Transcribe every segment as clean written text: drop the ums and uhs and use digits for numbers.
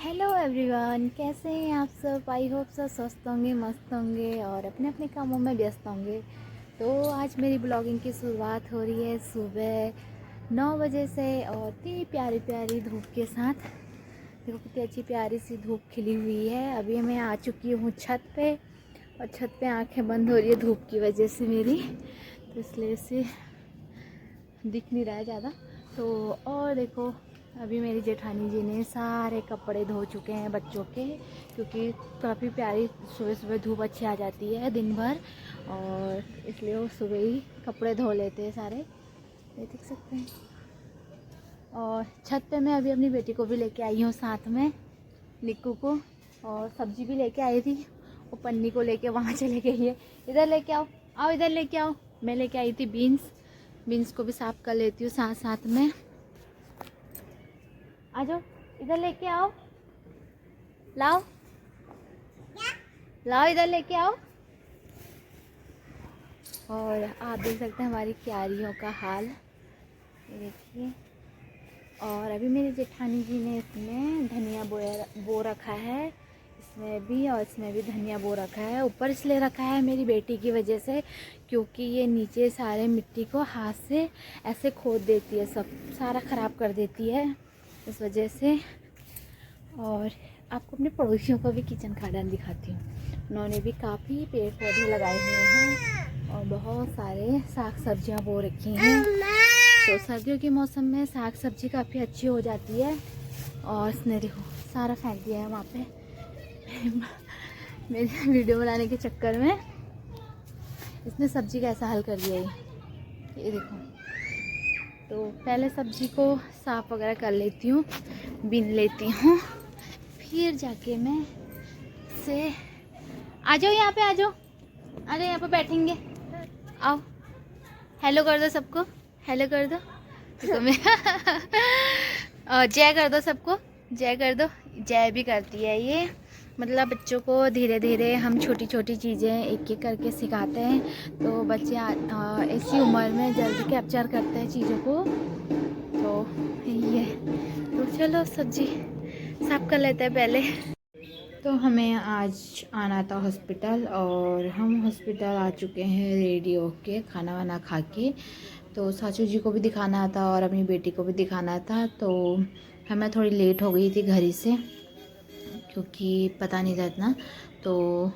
Hello everyone, कैसे हैं आप सब। आई होप सब स्वस्थ होंगे, मस्त होंगे और अपने अपने कामों में व्यस्त होंगे। तो आज मेरी ब्लॉगिंग की शुरुआत हो रही है सुबह 9 बजे से और इतनी प्यारी प्यारी धूप के साथ। देखो कितनी अच्छी प्यारी सी धूप खिली हुई है। अभी मैं आ चुकी हूँ छत पे और छत पे आंखें बंद हो रही है धूप की वजह से मेरी, तो इसलिए से दिख नहीं रहा है ज़्यादा। तो और देखो अभी मेरी जेठानी जी ने सारे कपड़े धो चुके हैं बच्चों के, क्योंकि काफ़ी प्यारी सुबह सुबह धूप अच्छी आ जाती है दिन भर, और इसलिए वो सुबह ही कपड़े धो लेते हैं सारे, ये देख सकते हैं। और छत पे मैं अभी अपनी बेटी को भी लेके आई हूँ साथ में, निक्कू को, और सब्जी भी लेके आई थी। वो पन्नी को लेके वहाँ चले गई है। इधर लेके आओ, आओ इधर लेके आओ। मैं लेके आई थी बीन्स को भी साफ़ कर लेती हूँ साथ साथ में। आ जाओ इधर लेके आओ, लाओ लाओ इधर लेके आओ। और आप देख सकते हैं हमारी क्यारियों का हाल, ये देखिए। और अभी मेरी जेठानी जी ने इसमें धनिया बो रखा है, इसमें भी और इसमें भी धनिया बो रखा है। ऊपर इसलिए रखा है मेरी बेटी की वजह से, क्योंकि ये नीचे सारे मिट्टी को हाथ से ऐसे खोद देती है, सब सारा ख़राब कर देती है इस वजह से। और आपको अपने पड़ोसियों को भी किचन गार्डन दिखाती हूँ। उन्होंने भी काफ़ी पेड़ पौधे लगाए हुए हैं और बहुत सारे साग सब्जियाँ बो रखी हैं। तो सर्दियों के मौसम में साग सब्जी काफ़ी अच्छी हो जाती है। और इसने देखो सारा फेंक दिया है वहाँ पे मेरे वीडियो बनाने के चक्कर में इसने सब्जी का ऐसा हल कर दिया ये देखो। तो पहले सब्जी को साफ़ वगैरह कर लेती हूँ, बीन लेती हूँ, फिर जाके मैं से आ जाओ यहाँ पे, आ जाओ यहाँ पे बैठेंगे, आओ हेलो कर दो सबको, हेलो कर दो तो मैं जय कर दो सबको, जय कर दो। जय भी करती है ये, मतलब बच्चों को धीरे धीरे हम छोटी छोटी चीज़ें एक एक करके सिखाते हैं, तो बच्चे ऐसी उम्र में जल्दी कैप्चर करते हैं चीज़ों को। तो ये तो चलो सब्जी साफ कर लेते हैं पहले। तो हमें आज आना था हॉस्पिटल और हम हॉस्पिटल आ चुके हैं रेडी होके खाना वाना खा के। तो सासू जी को भी दिखाना था और अपनी बेटी को भी दिखाना था, तो हमें थोड़ी लेट हो गई थी घर ही से, क्योंकि पता नहीं था इतना, तो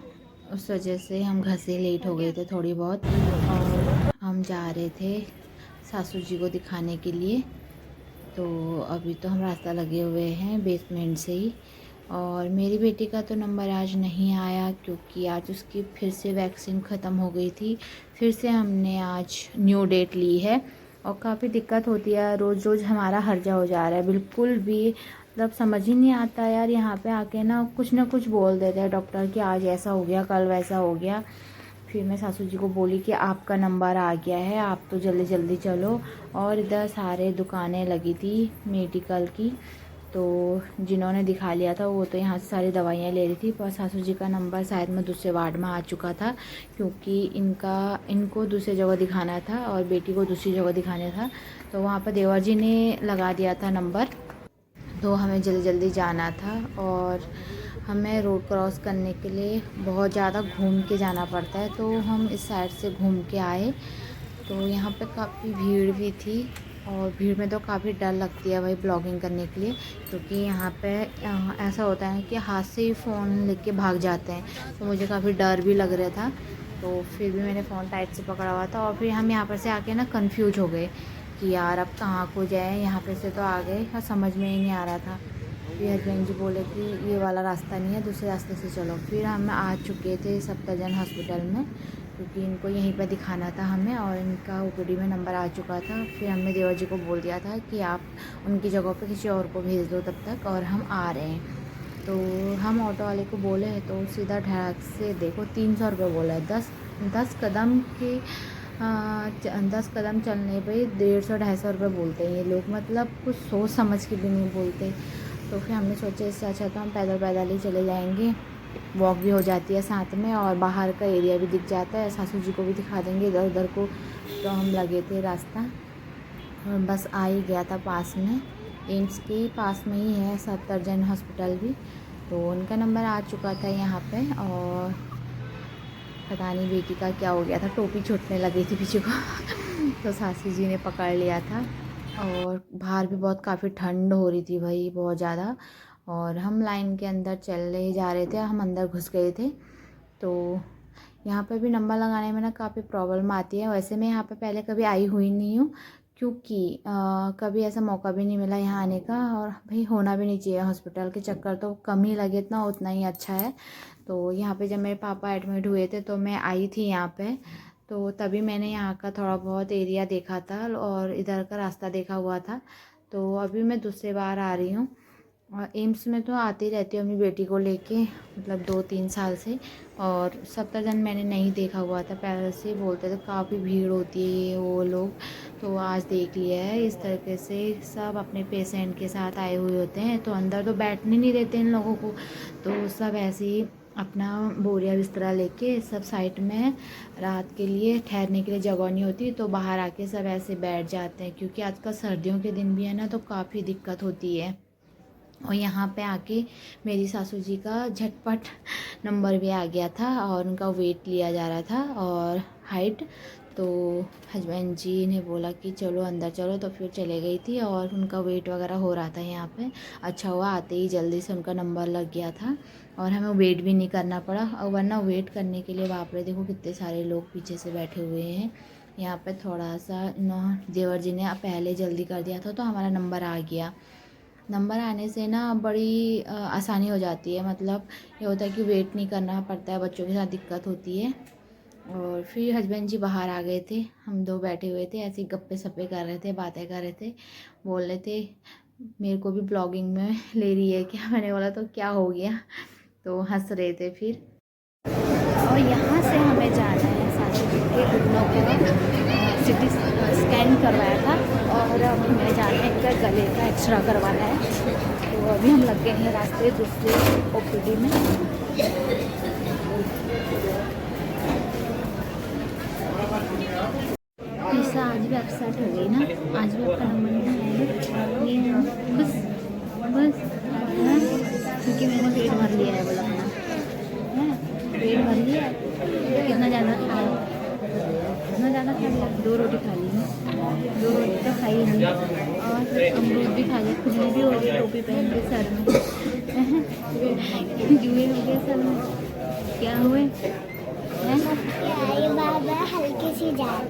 उस वजह से हम घर से लेट हो गए थे थोड़ी बहुत। और हम जा रहे थे सासू जी को दिखाने के लिए। तो अभी तो हम रास्ता लगे हुए हैं बेसमेंट से ही। और मेरी बेटी का तो नंबर आज नहीं आया, क्योंकि आज उसकी फिर से वैक्सीन ख़त्म हो गई थी। फिर से हमने आज न्यू डेट ली है और काफ़ी दिक्कत होती है, रोज़ रोज़ हमारा हर्जा हो जा रहा है। बिल्कुल भी मतलब समझ ही नहीं आता यार, यहाँ पे आके ना कुछ बोल देते हैं डॉक्टर कि आज ऐसा हो गया, कल वैसा हो गया। फिर मैं सासू जी को बोली कि आपका नंबर आ गया है, आप तो जल्दी जल्दी चलो। और इधर सारे दुकानें लगी थी मेडिकल की, तो जिन्होंने दिखा लिया था वो तो यहाँ से सारी दवाइयाँ ले रही थी, पर सासू जी का नंबर शायद मैं दूसरे वार्ड में आ चुका था, क्योंकि इनको दूसरी जगह दिखाना था और बेटी को दूसरी जगह दिखाना था। तो वहाँ पर देवर जी ने लगा दिया था नंबर, तो हमें जल्दी जल्दी जाना था। और हमें रोड क्रॉस करने के लिए बहुत ज़्यादा घूम के जाना पड़ता है, तो हम इस साइड से घूम के आए। तो यहाँ पे काफ़ी भीड़ भी थी, और भीड़ में तो काफ़ी डर लगती है भाई ब्लॉगिंग करने के लिए, क्योंकि यहाँ पे ऐसा होता है कि हाथ से ही फ़ोन लेके भाग जाते हैं, तो मुझे काफ़ी डर भी लग रहा था। तो फिर भी मैंने फ़ोन टाइट से पकड़ा हुआ था। और फिर हम यहाँ पर से आके ना कंफ्यूज हो गए कि यार अब कहाँ को जाए, यहाँ पे से तो आ गए और समझ में ही नहीं आ रहा था। फिर हस्बैंड जी बोले कि ये वाला रास्ता नहीं है, दूसरे रास्ते से चलो। फिर हम आ चुके थे सप्ताजन हॉस्पिटल में, क्योंकि इनको यहीं पर दिखाना था हमें, और इनका ओपीडी में नंबर आ चुका था। फिर हमने देवर जी को बोल दिया था कि आप उनकी जगह पर किसी और को भेज दो तब तक, और हम आ रहे हैं। तो हम ऑटो वाले को बोले तो सीधा ढाक से देखो 300 रुपये बोला है। 10 कदम के 10 कदम चलने पे 150-250 रुपये बोलते हैं ये लोग, मतलब कुछ सोच समझ के भी नहीं बोलते। तो फिर हमने सोचा इससे अच्छा तो हम पैदल ही चले जाएंगे, वॉक भी हो जाती है साथ में और बाहर का एरिया भी दिख जाता है, सासू जी को भी दिखा देंगे इधर उधर को। तो हम लगे थे रास्ता, बस आ ही गया था पास में एम्स के पास में ही है सफदरजंग हॉस्पिटल भी, तो उनका नंबर आ चुका था यहाँ पे। और पता नहीं बेटी का क्या हो गया था, टोपी छूटने लगी थी पीछे को तो सासू जी ने पकड़ लिया था। और बाहर भी बहुत काफ़ी ठंड हो रही थी भाई, बहुत ज़्यादा। और हम लाइन के अंदर चले जा रहे थे, हम अंदर घुस गए थे। तो यहाँ पे भी नंबर लगाने में ना काफ़ी प्रॉब्लम आती है। वैसे मैं यहाँ पे पहले कभी आई हुई नहीं हूँ, क्योंकि कभी ऐसा मौका भी नहीं मिला यहाँ आने का। और भाई होना भी नहीं चाहिए, हॉस्पिटल के चक्कर तो कम ही लगे इतना उतना ही अच्छा है। तो यहाँ पे जब मेरे पापा एडमिट हुए थे तो मैं आई थी यहाँ पे, तो तभी मैंने यहाँ का थोड़ा बहुत एरिया देखा था और इधर का रास्ता देखा हुआ था। तो अभी मैं दूसरी बार आ रही हूँ। और एम्स में तो आती रहती हूँ अपनी बेटी को लेके, मतलब 2-3 साल से। और सफदरजंग मैंने नहीं देखा हुआ था, पहले से बोलते थे काफ़ी भीड़ होती है ये वो लोग। तो आज देख लिया है इस तरीके से, सब अपने पेशेंट के साथ आए हुए होते हैं, तो अंदर तो बैठने नहीं देते इन लोगों को। तो सब ऐसे ही अपना बोरिया बिस्तरा लेके सब साइड में, रात के लिए ठहरने के लिए जगह नहीं होती तो बाहर आके सब ऐसे बैठ जाते हैं। क्योंकि आजकल सर्दियों के दिन भी है ना, तो काफ़ी दिक्कत होती है। और यहाँ पे आके मेरी सासू जी का झटपट नंबर भी आ गया था और उनका वेट लिया जा रहा था और हाइट। तो हस्बैंड जी ने बोला कि चलो अंदर चलो, तो फिर चले गई थी और उनका वेट वगैरह हो रहा था यहाँ पे। अच्छा हुआ आते ही जल्दी से उनका नंबर लग गया था और हमें वेट भी नहीं करना पड़ा। और वरना वेट करने के लिए बाप रे, देखो कितने सारे लोग पीछे से बैठे हुए हैं। यहाँ पे थोड़ा सा देवर जी ने पहले जल्दी कर दिया था तो हमारा नंबर आ गया। नंबर आने से ना बड़ी आसानी हो जाती है, मतलब ये होता है कि वेट नहीं करना पड़ता है, बच्चों के साथ दिक्कत होती है। और फिर हस्बैंड जी बाहर आ गए थे, हम दो बैठे हुए थे ऐसे गप्पे सप्पे कर रहे थे, बातें कर रहे थे। बोल रहे थे मेरे को भी ब्लॉगिंग में ले रही है क्या, मैंने बोला तो क्या हो गया, तो हंस रहे थे फिर। और यहाँ से हमें जाना है सासू जी के घुटनों को सिटी स्कैन करवाया था और अब हमें जाना है इनका गले का एक्सरा करवाना है। तो अभी हम लग गए हैं रास्ते दूसरे ओपीडी में। ऐसा आज भी अपसेट हो गई ना, आज भी आपका नंबर नहीं आया ये बस बस है, क्योंकि मैंने पेट भर लिया है बोला है, पेट भर लिया है। कितना ज़्यादा खाया, इतना ज़्यादा खा लिया, 2 रोटी खा ली है, 2 रोटी तो खाई नहीं। और अमरूद भी खा लिया, खुजली भी हो गई टोपी पहन के सर में जुए हो गए सर में, क्या हुए हैं बाबा हल्की सी जान।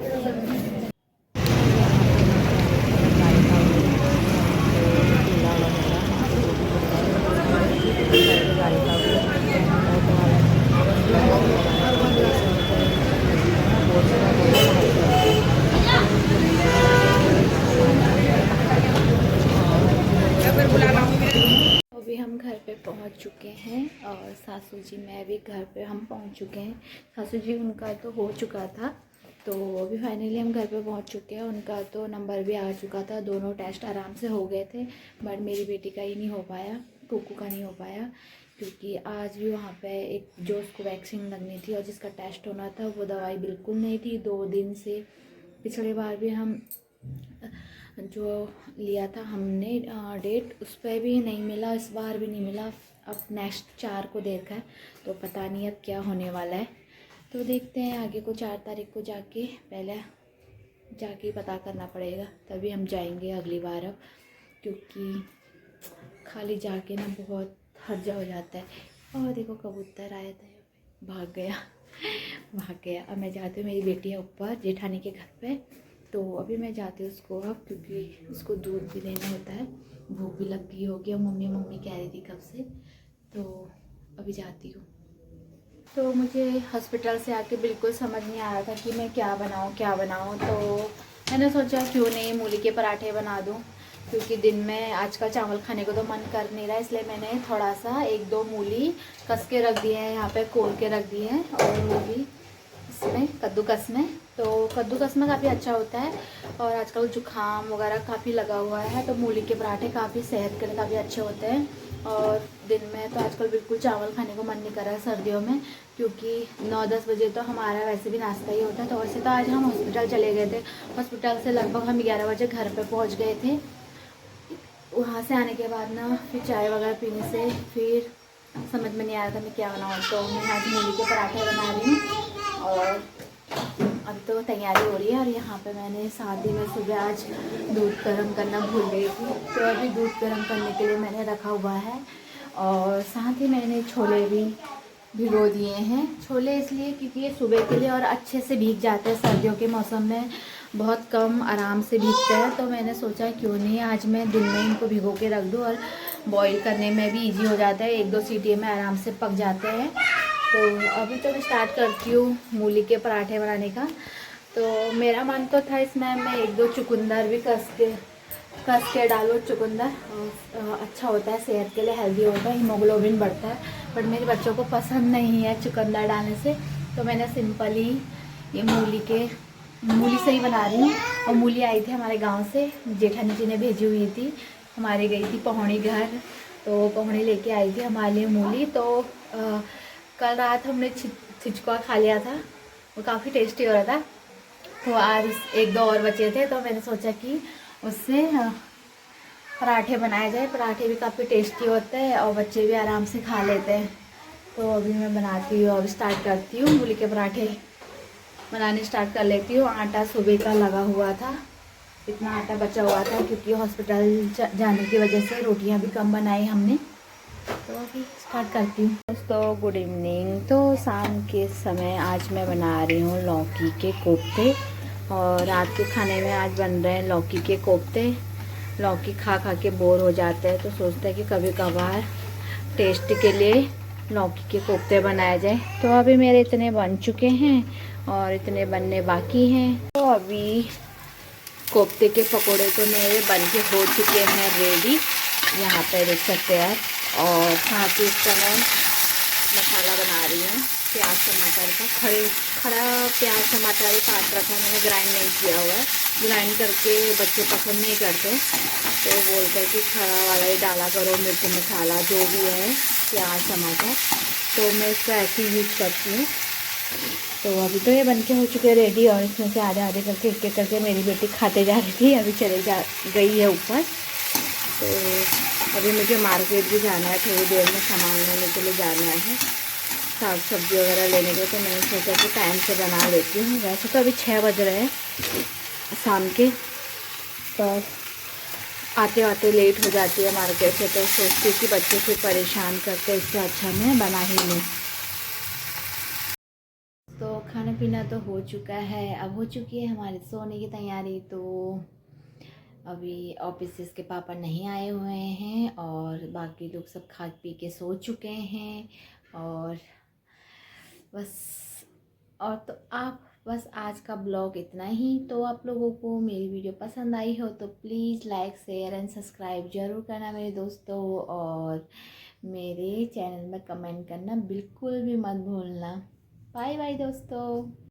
अभी हम घर पे पहुंच चुके हैं और सासू जी मैं भी घर पे हम पहुंच चुके हैं। सासू जी उनका तो हो चुका था, तो अभी फाइनली हम घर पे पहुंच चुके हैं। उनका तो नंबर भी आ चुका था, दोनों टेस्ट आराम से हो गए थे। बट मेरी बेटी का ही नहीं हो पाया, कुकू का नहीं हो पाया, क्योंकि आज भी वहाँ पे एक जो उसको वैक्सीन लगनी थी और जिसका टेस्ट होना था वो दवाई बिल्कुल नहीं थी 2 दिन से। पिछली बार भी हम जो लिया था हमने डेट, उस पर भी नहीं मिला, इस बार भी नहीं मिला। अब नेक्स्ट 4 को देखा है, तो पता नहीं अब क्या होने वाला है। तो देखते हैं आगे को, 4 तारीख को जाके पहले जाके पता करना पड़ेगा, तभी हम जाएंगे अगली बार। अब क्योंकि खाली जाके ना बहुत हर्जा हो जाता है। और देखो कबूतर आया था, भाग गया भाग गया। अब मैं जाती हूँ, मेरी बेटी है ऊपर जेठानी के घर पे, तो अभी मैं जाती हूँ उसको अब, क्योंकि उसको दूध भी देना होता है, भूख भी लग गई होगी और मम्मी मम्मी कह रही थी कब से, तो अभी जाती हूँ। तो मुझे हॉस्पिटल से आके बिल्कुल समझ नहीं आ रहा था कि मैं क्या बनाऊँ, तो मैंने सोचा क्यों नहीं मूली के पराठे बना दूँ, क्योंकि दिन में आजकल चावल खाने को तो मन कर नहीं रहा, इसलिए मैंने थोड़ा सा 1-2 मूली कस के रख दिए हैं, यहाँ पे कोल के रख दिए हैं, और वो भी इसमें कद्दूकस में। तो कद्दूकस में काफ़ी अच्छा होता है, और आजकल जुकाम वगैरह काफ़ी लगा हुआ है, तो मूली के पराठे काफ़ी सेहत के लिए काफ़ी अच्छे होते हैं। और दिन में तो आजकल बिल्कुल चावल खाने को मन नहीं कर रहा है सर्दियों में, क्योंकि 9-10 बजे तो हमारा वैसे भी नाश्ता ही होता है। तो वैसे तो आज हम हॉस्पिटल चले गए थे, हॉस्पिटल से लगभग हम 11 बजे घर पे पहुंच गए थे। वहाँ से आने के बाद ना फिर चाय वगैरह पीने से फिर समझ में नहीं आ रहा था मैं क्या बनाऊँ, तो मैं आज मूली के पराठे बना रही हूँ। और अब तो तैयारी हो रही है। और यहाँ पे मैंने शादी में सुबह आज दूध गर्म करना भूल गई थी, तो अभी दूध गर्म करने के लिए मैंने रखा हुआ है। और साथ ही मैंने छोले भी भिगो दिए हैं। छोले इसलिए क्योंकि ये सुबह के लिए और अच्छे से भीग जाते हैं, सर्दियों के मौसम में बहुत कम आराम से भीगते हैं। तो मैंने सोचा क्यों नहीं आज मैं दिन में इनको भिगो के रख दूँ और बॉईल करने में भी इजी हो जाता है, 1-2 सीटी में आराम से पक जाते हैं। तो अभी तो मैं स्टार्ट करती हूँ मूली के पराठे बनाने का। तो मेरा मन तो था इसमें मैं 1-2 चुकंदर भी कस के डालूँ। चुकंदर अच्छा होता है, सेहत के लिए हेल्दी होता है, हीमोग्लोबिन बढ़ता है। बट मेरे बच्चों को पसंद नहीं है चुकंदर डालने से, तो मैंने सिंपल ही ये मूली से ही बना रही हूँ। और मूली आई थी हमारे गांव से, जेठानी जी ने भेजी हुई थी, हमारी गई थी पहुँड़ी घर, तो पहुँड़ी लेके आई थी हमारे लिए मूली। तो कल रात हमने छिचका खा लिया था, वो काफ़ी टेस्टी हो रहा था। तो आज 1-2 और बचे थे, तो मैंने सोचा कि उससे पराठे बनाए जाए। पराठे भी काफ़ी टेस्टी होते हैं और बच्चे भी आराम से खा लेते हैं। तो अभी मैं बनाती हूँ, अब स्टार्ट करती हूँ मूली के पराठे बनाने स्टार्ट कर लेती हूँ। आटा सुबह का लगा हुआ था, इतना आटा बचा हुआ था क्योंकि हॉस्पिटल जाने की वजह से रोटियाँ भी कम बनाई हमने। तो अभी स्टार्ट करती हूँ। दोस्तों गुड इवनिंग। तो शाम के समय आज मैं बना रही हूँ लौकी के कोफ्ते। और रात के खाने में आज बन रहे हैं लौकी के कोफ्ते। लौकी खा खा के बोर हो जाते हैं, तो सोचते हैं कि कभी कभार टेस्ट के लिए लौकी के कोफ्ते बनाए जाए। तो अभी मेरे इतने बन चुके हैं और इतने बनने बाकी हैं। तो अभी कोफ्ते के पकोड़े तो मेरे बन के हो चुके हैं रेडी, यहाँ पे देख सकते हैं आप। और साथ ही इसका मैं मसाला बना रही हूँ प्याज टमाटर का। खड़ा प्याज टमाटर ही काट रखा है मैंने, ग्राइंड नहीं किया हुआ है। ग्राइंड करके बच्चे पसंद नहीं करते, तो बोलते हैं कि खड़ा वाला ही डाला करो, मिर्च मसाला जो भी है प्याज टमाटर। तो मैं इसका ऐसे ही यूज़ करती हूँ। तो अभी तो ये बनके हो चुके हैं रेडी, और इसमें से आधे आधे करके एक करके मेरी बेटी खाते जा रही थी, अभी गई है ऊपर। तो अभी मुझे मार्केट भी जाना है, थोड़ी देर में सामान लेने के लिए जाना है, साग सब्जी वगैरह लेने के लिए। तो मैंने सोचा कि टाइम से बना लेती हूँ। वैसे तो अभी 6 बज रहे हैं शाम के, पर आते आते लेट हो जाती है मार्केट से, तो सोचती हूँ कि बच्चे फिर परेशान करते, इससे अच्छा मैं बना ही लूँ। तो खाना पीना तो हो चुका है, अब हो चुकी है हमारे सोने की तैयारी। तो अभी ऑफिस से इसके पापा नहीं आए हुए हैं और बाकी लोग सब खा पी के सो चुके हैं। और बस, और तो आप बस आज का ब्लॉग इतना ही। तो आप लोगों को मेरी वीडियो पसंद आई हो तो please like share and subscribe ज़रूर करना मेरे दोस्तों। और मेरे चैनल में कमेंट करना बिल्कुल भी मत भूलना। बाय बाय दोस्तों।